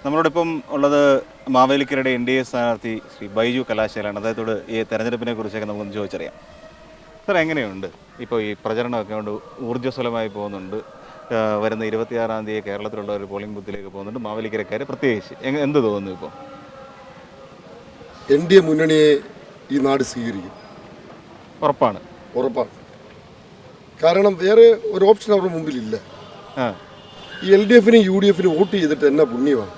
നമ്മളോടൊപ്പം ഉള്ളത് മാവേലിക്കരയുടെ NDA സ്ഥാനാർത്ഥി ശ്രീ ബൈജു കലാശാലാണ്. അദ്ദേഹത്തോട് ഈ തെരഞ്ഞെടുപ്പിനെ കുറിച്ചൊക്കെ നമുക്കൊന്ന് ചോദിച്ചറിയാം. സാർ, എങ്ങനെയുണ്ട് ഇപ്പോൾ ഈ പ്രചരണമൊക്കെ കൊണ്ട് ഊർജ്ജസ്വലമായി പോകുന്നുണ്ട്? വരുന്ന 26-ാം തീയതി കേരളത്തിലുള്ള ഒരു പോളിംഗ് ബൂത്തിലേക്ക് പോകുന്നുണ്ട്. മാവേലിക്കരക്കാർ പ്രത്യേകിച്ച് എന്ത് തോന്നുന്നു? ഇപ്പോൾ NDA മുന്നണിയെ ഈ നാട് സ്വീകരിക്കും, ഉറപ്പാണ്. കാരണം വേറെ ഒരു ഓപ്ഷൻ അവരുടെ മുമ്പിലില്ല. ഈ LDFനും UDFനും വോട്ട് ചെയ്തിട്ട് എന്നാ പുണ്യമാണ്.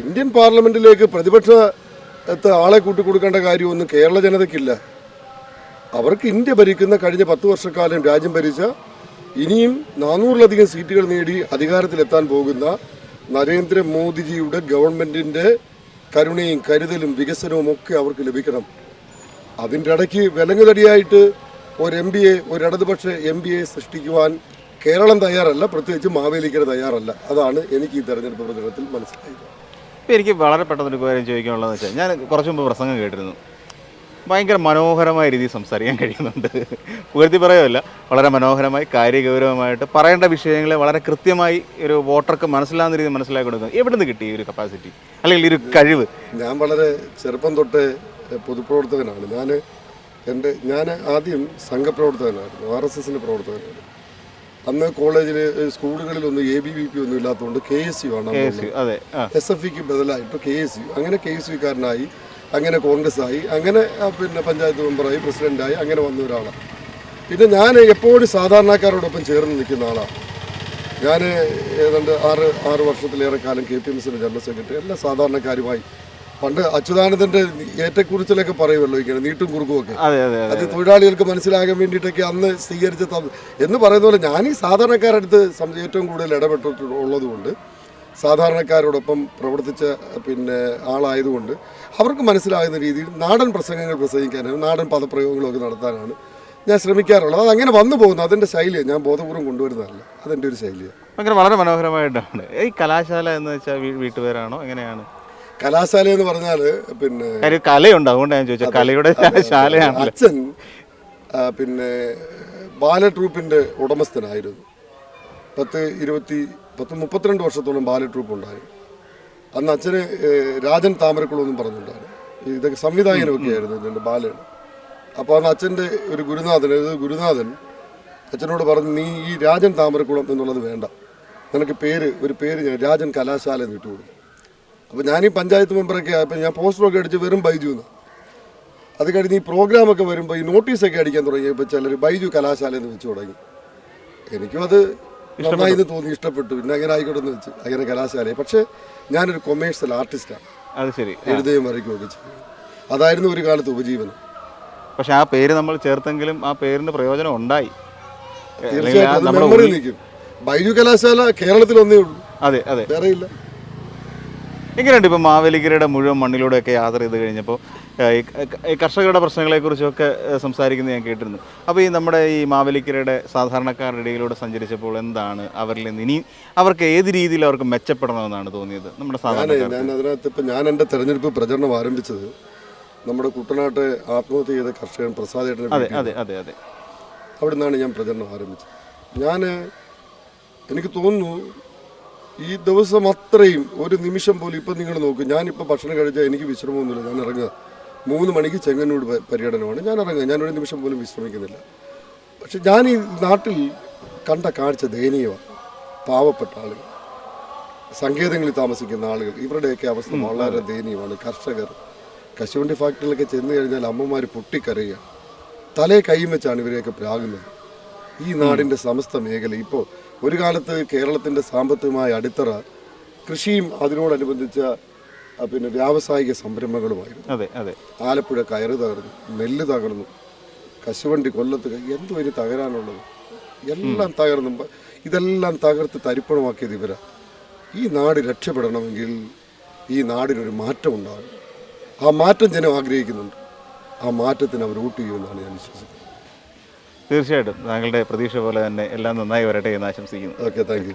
ഇന്ത്യൻ പാർലമെന്റിലേക്ക് പ്രതിപക്ഷത്തെ ആളെ കൂട്ടിക്കൊടുക്കേണ്ട കാര്യമൊന്നും കേരള ജനതയ്ക്കില്ല. അവർക്ക് ഇന്ത്യ ഭരിക്കുന്ന കഴിഞ്ഞ 10 വർഷക്കാലം രാജ്യം ഭരിച്ച, ഇനിയും 400-ലധികം സീറ്റുകൾ നേടി അധികാരത്തിലെത്താൻ പോകുന്ന നരേന്ദ്രമോദിജിയുടെ ഗവൺമെന്റിന്റെ കരുണയും കരുതലും വികസനവും ഒക്കെ അവർക്ക് ലഭിക്കണം. അതിൻ്റെ ഇടയ്ക്ക് വിലങ്ങുതടിയായിട്ട് ഒരു ഇടതുപക്ഷ MPയെ സൃഷ്ടിക്കുവാൻ കേരളം തയ്യാറല്ല, പ്രത്യേകിച്ച് മാവേലിക്കര തയ്യാറല്ല. അതാണ് എനിക്ക് ഈ തെരഞ്ഞെടുപ്പ് പ്രചരണത്തിൽ മനസ്സിലായത്. ഇപ്പോൾ എനിക്ക് വളരെ പെട്ടെന്നൊരു കാര്യം ചോദിക്കാനുള്ളതെന്ന് വെച്ചാൽ, ഞാൻ കുറച്ച് മുമ്പ് പ്രസംഗം കേട്ടിരുന്നു. ഭയങ്കര മനോഹരമായ രീതിയിൽ സംസാരിക്കാൻ കഴിയുന്നുണ്ട്. ഉയർത്തി പറയുമല്ല, വളരെ മനോഹരമായി കാര്യഗൗരവമായിട്ട് പറയേണ്ട വിഷയങ്ങളെ വളരെ കൃത്യമായി ഒരു വോട്ടർക്ക് മനസ്സിലാകുന്ന രീതിയിൽ മനസ്സിലാക്കി കൊടുക്കുന്നത് എവിടെ നിന്ന് കിട്ടി ഈ ഒരു കപ്പാസിറ്റി, അല്ലെങ്കിൽ ഈ ഒരു കഴിവ്? ഞാൻ വളരെ ചെറുപ്പം തൊട്ട് പൊതുപ്രവർത്തകനാണ്. ഞാൻ ആദ്യം സംഘപ്രവർത്തകനായിരുന്നു, RSSന്റെ പ്രവർത്തകനായിരുന്നു. അന്ന് കോളേജിൽ സ്കൂളുകളിലൊന്നും ABVP ഒന്നും ഇല്ലാത്തതുകൊണ്ട് KSU ആണ്, SFIക്ക് ബദലായിട്ട് KSU. അങ്ങനെ KSUക്കാരനായി, അങ്ങനെ കോൺഗ്രസ്സായി, അങ്ങനെ പിന്നെ പഞ്ചായത്ത് മെമ്പറായി, പ്രസിഡൻ്റായി, അങ്ങനെ വന്ന ഒരാളാണ്. പിന്നെ ഞാൻ എപ്പോഴും സാധാരണക്കാരോടൊപ്പം ചേർന്ന് നിൽക്കുന്ന ആളാണ്. ഞാൻ ഏതാണ്ട് 6 വർഷത്തിലേറെ കാലം KPMSന്റെ ജനറൽ സെക്രട്ടറി. എല്ലാ സാധാരണക്കാരുമായി, പണ്ട് അച്യുതാനന്ദന്റെ ഏറ്റക്കുറിച്ചിലൊക്കെ പറയുമല്ലോ, ഇങ്ങനെ നീട്ടും കുറുക്കുമൊക്കെ, അത് തൊഴിലാളികൾക്ക് മനസ്സിലാകാൻ വേണ്ടിയിട്ടൊക്കെ അന്ന് സ്വീകരിച്ച എന്ന് പറയുന്ന പോലെ ഞാൻ ഈ സാധാരണക്കാരടുത്ത് ഏറ്റവും കൂടുതൽ ഇടപെട്ടിട്ടുള്ളതുകൊണ്ട്, സാധാരണക്കാരോടൊപ്പം പ്രവർത്തിച്ച ആളായതുകൊണ്ട് അവർക്ക് മനസ്സിലാകുന്ന രീതിയിൽ നാടൻ പ്രസംഗങ്ങൾ പ്രസംഗിക്കാനും നാടൻ പദപ്രയോഗങ്ങളൊക്കെ നടത്താനാണ് ഞാൻ ശ്രമിക്കാറുള്ളത്. അത് അങ്ങനെ വന്നു പോകുന്നു, അതിൻ്റെ ശൈലിയാണ്. ഞാൻ ബോധപൂർവ്വം കൊണ്ടുവരുന്നതല്ല, അതെൻ്റെ ഒരു ശൈലിയാണ്. അങ്ങനെ വളരെ മനോഹരമായിട്ടാണ്. ഈ കലാശാല എന്ന് വെച്ചാൽ വീട്ടുപേരാണോ, എങ്ങനെയാണ്? കലാശാല എന്ന് പറഞ്ഞാൽ കലയുണ്ട്, അതുകൊണ്ട് ഞാൻ ചോദിച്ചത്. കലയുടെ ശാലയാണ്. അച്ഛൻ ബാല ട്രൂപ്പിന്റെ ഉടമസ്ഥനായിരുന്നു. 32 വർഷത്തോളം ബാല ട്രൂപ്പ് ഉണ്ടായിരുന്നു. അന്ന് അച്ഛന് രാജൻ താമരക്കുളമെന്നും പറഞ്ഞിട്ടുണ്ടായിരുന്നു. ഇതൊക്കെ സംവിധായകനൊക്കെ ആയിരുന്നു ഇതിൻ്റെ ബാലയാണ്. അപ്പോൾ അന്ന് അച്ഛൻ്റെ ഒരു ഗുരുനാഥൻ അച്ഛനോട് പറഞ്ഞു, നീ ഈ രാജൻ താമരക്കുളം എന്നുള്ളത് വേണ്ട, നിനക്ക് ഒരു പേര് ഞാൻ രാജൻ കലാശാല എന്ന് ഇട്ടുകൊടുത്തു. അപ്പോൾ ഞാൻ ഈ പഞ്ചായത്ത് മെമ്പറൊക്കെ ആയപ്പോൾ ഞാൻ പോസ്റ്ററൊക്കെ അടിച്ച് വെറും ബൈജു എന്ന്. അത് കഴിഞ്ഞ് ഈ പ്രോഗ്രാമൊക്കെ വരുമ്പോൾ ഈ നോട്ടീസൊക്കെ അടിക്കാൻ തുടങ്ങിയപ്പോൾ ചിലർ ബൈജു കലാശാല എന്ന് വെച്ച് തുടങ്ങി. എനിക്കും അത് നന്നായി തോന്നി, ഇഷ്ടപ്പെട്ടു. പിന്നെ അങ്ങനെ ആയിക്കോട്ടെ എന്ന് വെച്ച് അങ്ങനെ കലാശാലയെ. പക്ഷേ ഞാനൊരു കൊമേഴ്സ്യൽ ആർട്ടിസ്റ്റാണ്. അത് ശരി. എഴുതുകയും വരയ്ക്കുകയൊക്കെ ചെയ്യും. അതായിരുന്നു ഒരു കാലത്ത് ഉപജീവനം. പക്ഷെ ആ പേര് നമ്മൾ ചേർത്തെങ്കിലും ആ പേരിന് പ്രയോജനം ഉണ്ടായി. തീർച്ചയായിട്ടും മെമ്മറി നിൽക്കും. ബൈജു കലാശാല കേരളത്തിലൊന്നേ ഉള്ളൂ, വേറെ ഇല്ല. എങ്ങനെയുണ്ട് ഇപ്പോൾ മാവേലിക്കരയുടെ മുഴുവൻ മണ്ണിലൂടെയൊക്കെ യാത്ര ചെയ്ത് കഴിഞ്ഞപ്പോൾ ഈ കർഷകരുടെ പ്രശ്നങ്ങളെക്കുറിച്ചൊക്കെ സംസാരിക്കുന്നത് ഞാൻ കേട്ടിരുന്നു. അപ്പോൾ ഈ നമ്മുടെ ഈ മാവേലിക്കരയുടെ സാധാരണക്കാരുടെ ഇടയിലൂടെ സഞ്ചരിച്ചപ്പോൾ എന്താണ് അവരിൽ നിന്ന് ഇനി അവർക്ക് ഏത് രീതിയിൽ അവർക്ക് മെച്ചപ്പെടണമെന്നാണ് തോന്നിയത്? നമ്മുടെ അതിനകത്ത് ഇപ്പം ഞാൻ എൻ്റെ തെരഞ്ഞെടുപ്പ് പ്രചരണം ആരംഭിച്ചത് നമ്മുടെ കുട്ടനാട്ട് ആത്മഹത്യ ചെയ്ത കർഷകൻ പ്രസാദേട്ടനെ അവിടെ നിന്നാണ് ഞാൻ പ്രചരണം ആരംഭിച്ചത്. എനിക്ക് തോന്നുന്നു ഈ ദിവസം അത്രയും ഒരു നിമിഷം പോലും, ഇപ്പം നിങ്ങൾ നോക്കും, ഞാനിപ്പോൾ ഭക്ഷണം കഴിച്ചാൽ എനിക്ക് വിശ്രമമൊന്നുമില്ല. ഞാൻ ഇറങ്ങുക 3 മണിക്ക് ചെങ്ങന്നൂർ പര്യടനമാണ്. ഞാൻ ഇറങ്ങുക, ഞാനൊരു നിമിഷം പോലും വിശ്രമിക്കുന്നില്ല. പക്ഷെ ഞാൻ ഈ നാട്ടിൽ കണ്ട കാഴ്ച ദയനീയമാണ്. പാവപ്പെട്ട ആളുകൾ, സങ്കേതങ്ങളിൽ താമസിക്കുന്ന ആളുകൾ, ഇവരുടെയൊക്കെ അവസ്ഥ വളരെ ദയനീയമാണ്. കർഷകർ കശുവണ്ടി ഫാക്ടറിയിലൊക്കെ ചെന്ന് കഴിഞ്ഞാൽ അമ്മമാർ പൊട്ടിക്കരയുകയാണ്. തലേ കൈയും വെച്ചാണ് ഇവരെയൊക്കെ പ്രാകുന്നത്. ഈ നാടിൻ്റെ സമസ്ത മേഖല ഇപ്പോൾ ഒരു കാലത്ത് കേരളത്തിൻ്റെ സാമ്പത്തികമായ അടിത്തറ കൃഷിയും അതിനോടനുബന്ധിച്ച വ്യാവസായിക സംരംഭങ്ങളുമായിരുന്നു. ആലപ്പുഴ കയറ് തകർന്നു, നെല്ല് തകർന്നു, കശുവണ്ടി കൊല്ലത്ത് എന്തോ ഇനി തകരാനുള്ളത്, എല്ലാം തകർന്നു. ഇതെല്ലാം തകർത്ത് തരിപ്പണമാക്കിയത് ഇവരാണ്. ഈ നാട് രക്ഷപ്പെടണമെങ്കിൽ ഈ നാടിനൊരു മാറ്റം ഉണ്ടാകും. ആ മാറ്റം ജനം ആഗ്രഹിക്കുന്നുണ്ട്. ആ മാറ്റത്തിന് അവർ വോട്ട് ചെയ്യുമെന്നാണ് ഞാൻ വിശ്വസിക്കുന്നത്. തീർച്ചയായിട്ടും താങ്കളുടെ പ്രതീക്ഷ പോലെ തന്നെ എല്ലാം നന്നായി വരട്ടെ എന്ന് ആശംസിക്കുന്നു. Okay, thank you.